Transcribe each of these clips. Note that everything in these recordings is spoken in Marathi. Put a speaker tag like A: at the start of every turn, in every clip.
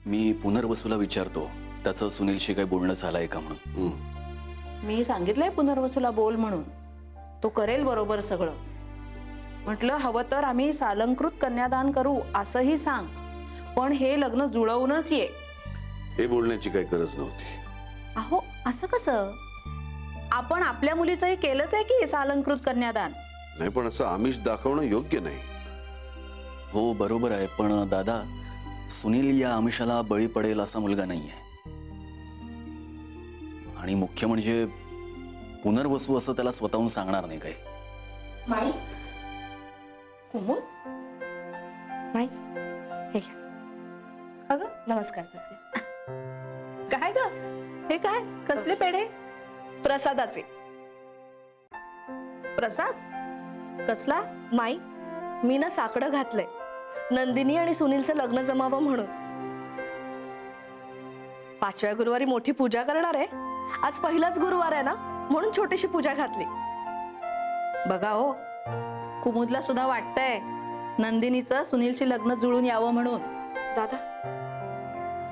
A: मी पुनर्वसूला विचारतो त्याचं सुनीलशी काही बोलणं झालंय का म्हणून.
B: मी सांगितलंय पुनर्वसूला बोल म्हणून, तो करेल बरोबर सगळं. म्हटलं हवं तर आम्ही सालंकृत कन्यादान करू असंही सांग, पण हे लग्न जुळवूनच ये.
C: हे बोलण्याची काही गरज नव्हती.
B: अहो असं कसं, आपण आपल्या मुलीचंही केलंच आहे की सालंकृत कन्यादान.
C: नाही, पण असं आमिष दाखवणं योग्य नाही.
A: हो बरोबर आहे, पण दादा सुनील या आमिषाला बळी पडेल असा मुलगा नाहीये. आणि मुख्य म्हणजे पुनर्वसू असं त्याला स्वतःहून सांगणार नाही काही.
B: माई कुमुद, माई हे घ्या. अगं नमस्कार करते. काय ग हे काय, कसले पेढे? प्रसादाचे. प्रसाद कसला?
D: माई, मी ना साकडं घातलंय नंदिनी आणि सुनीलचं लग्न जमावं म्हणून. 5व्या गुरुवारी मोठी पूजा करणार आहे. आज पहिलाच गुरुवार आहे ना, म्हणून छोटीशी पूजा घातली.
B: बघा हो, कुमुदला सुद्धा वाटतंय नंदिनीचं सुनीलशी लग्न जुळून यावं म्हणून.
D: दादा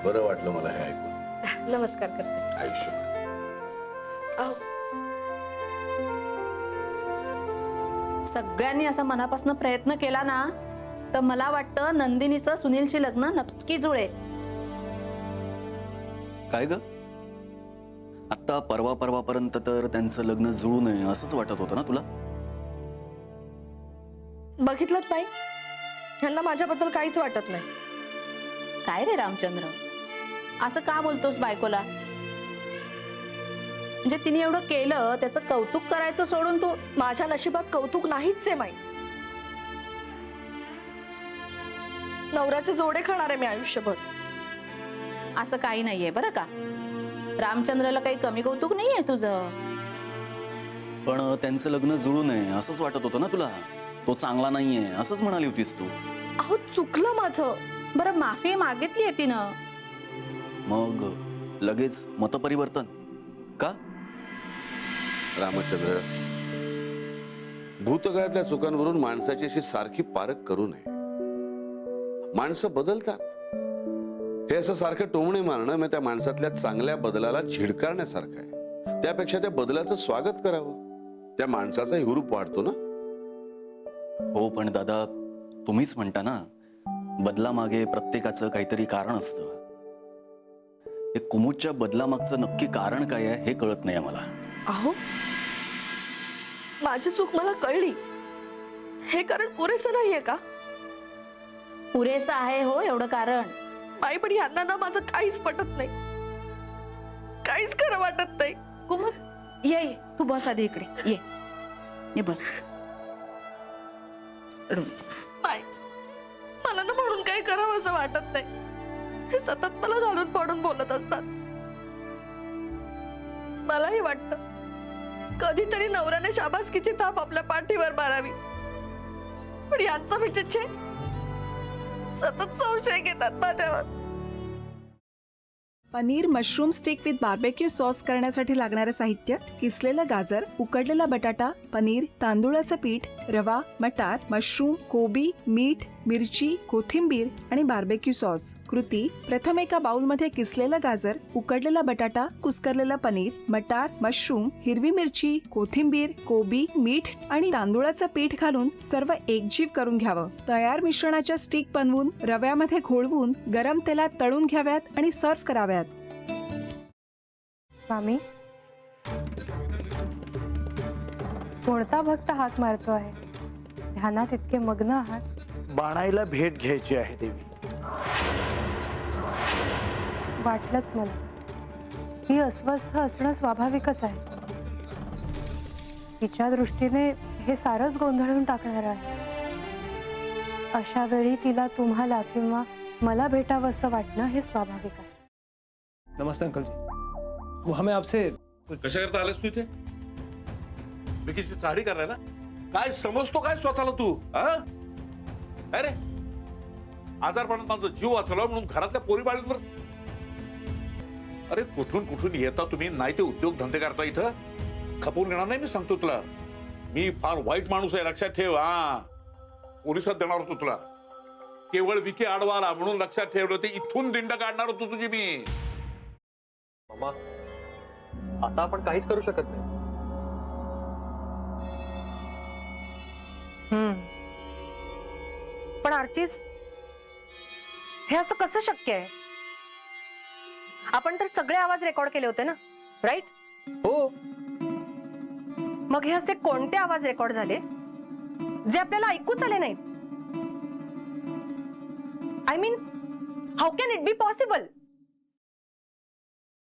C: बरं वाटलं मला हे ऐकून.
D: नमस्कार करते.
C: आयुष्य
D: अहो,
B: सगळ्यांनी असा मनापासून प्रयत्न केला ना, तर मला वाटतं नंदिनीचं सुनीलशी लग्न नक्की जुळेल.
A: काय ग, आता परवापर्यंत तर त्यांचं लग्न जुळू नये असंच वाटत होतं ना तुला.
D: बघितलं बाई, ह्यांना माझ्याबद्दल काहीच वाटत नाही.
B: काय रे रामचंद्र, असं का बोलतोस बायकोला? म्हणजे तिने एवढं केलं त्याचं कौतुक करायचं सोडून तू.
D: माझ्या नशिबात कौतुक नाहीच आहे माई. नवऱ्याचे जोडे खाणार आहे मी आयुष्यभर.
B: असं काही नाहीये बरं का. रामचंद्रला काही कमी कौतुक नाहीये तुझं.
A: पण त्यांचं लग्न जुळू नये असंच वाटत होतं ना तुला. तो चांगला नाहीये असंच म्हणाली होतीस तू.
D: अहो चुकलं माझं.
B: बरं माफी मागितली आहे तिनं.
A: मग लगेच मतपरिवर्तन का?
C: रामचंद्र, भूतकाळातल्या चुकांवरून माणसाची अशी सारखी पारख करू नये. माणसं बदलतात. हे असं सारखं टोमणे मारणं मग त्या माणसातल्या चांगल्या बदलाला झिडकारण्यासारखं आहे. त्यापेक्षा त्या बदलाचं स्वागत करावं. त्या माणसाचा हुरूप वाढतो ना.
A: हो पण दादा, तुम्हीच म्हणता ना बदलामागे प्रत्येकाचं काहीतरी कारण असतं. हे कुमुदच्या बदलामागचं नक्की कारण काय आहे हे कळत नाही आम्हाला.
D: अहो, माझी चूक मला कळली. हे कारण पुरेसं नाहीये का?
B: पुरेसं आहे हो एवढं कारण.
D: बाई, पण यांना ना माझं काहीच पटत नाही. काहीच खरं वाटत नाही.
B: कुमुद ये ये, तू बस आधी इकडे ये. ये बस.
D: बाई, मला ना म्हणून काही करावं असं वाटत नाही. हे सतत मला घालून पाडून बोलत असतात. मलाही वाटतं कधीतरी नवऱ्याने शाबासकीची थाप आपल्या पाठीवर मारावी. पण यांचा विचित्र सतत संशय घेतात माझ्यावर.
E: Paneer mushroom stick with barbecue sauce करण्यासाठी लागणारे साहित्य: किसलेलं गाजर, उकडलेला बटाटा, पनीर, तांदूळाचं पीठ, रवा, मटार, मशरूम, कोबी, मीठ, मिरची, कोथिंबीर आणि बार्बेक्यू सॉस. कृती: प्रथम एका बाउलमध्ये किसलेलं गाजर, उकडलेला बटाटा, कुस्करलेलं पनीर, मटार, मशरूम, हिरवी मिरची, कोथिंबीर, कोबी, मीठ आणि तांदूळाचं पीठ घालून सर्व एकजीव करून घ्यावं. तयार मिश्रणाच्या स्टिक बनवून रव्यामध्ये घोळवून गरम तेलात तळून घ्याव्यात आणि सर्व्ह कराव्यात.
F: मामी, कोणता भक्त हाक मारतो आहे? ध्यानात इतके मग्न आहात.
G: बाणाईला भेट घ्यायची आहे देवी.
F: वाटलंच मला. ही अस्वस्थ असणं स्वाभाविकच आहे. तिच्या दृष्टीने हे सारंच गोंधळून टाकणार आहे. अशा वेळी तिला तुम्हाला किंवा मला भेटावं असं वाटणं हे स्वाभाविक आहे.
H: नमस्ते अंकल जी. वो हमें आपसे
I: कशा करता आलास तू इथे? विकीची चारी करायला? काय समजतो काय स्वतःला तू? अरे आजारपणात माझा जीव वाचवला म्हणून घरातल्या पोरी बाळींवर. अरे कुठून कुठून येता तुम्ही? नाही ते उद्योग धंदे करता इथं. खपवून घेणार नाही मी सांगतो तुला. मी फार वाईट माणूस आहे लक्षात ठेव. पोलिसात देणार होतो तुला. केवळ विखे आडवाला म्हणून लक्षात ठेवलं, ते इथून दिंड काढणार होतो तुझी मी.
J: मामा, आता आपण काहीच करू शकत नाही.
K: पण आर्चिस, हे असं कसं शक्य आहे? आपण तर सगळे आवाज रेकॉर्ड केले होते ना, राईट?
J: हो,
K: मग हे असे कोणते आवाज रेकॉर्ड झाले जे आपल्याला ऐकूच आले नाहीत? I mean, how can it be possible?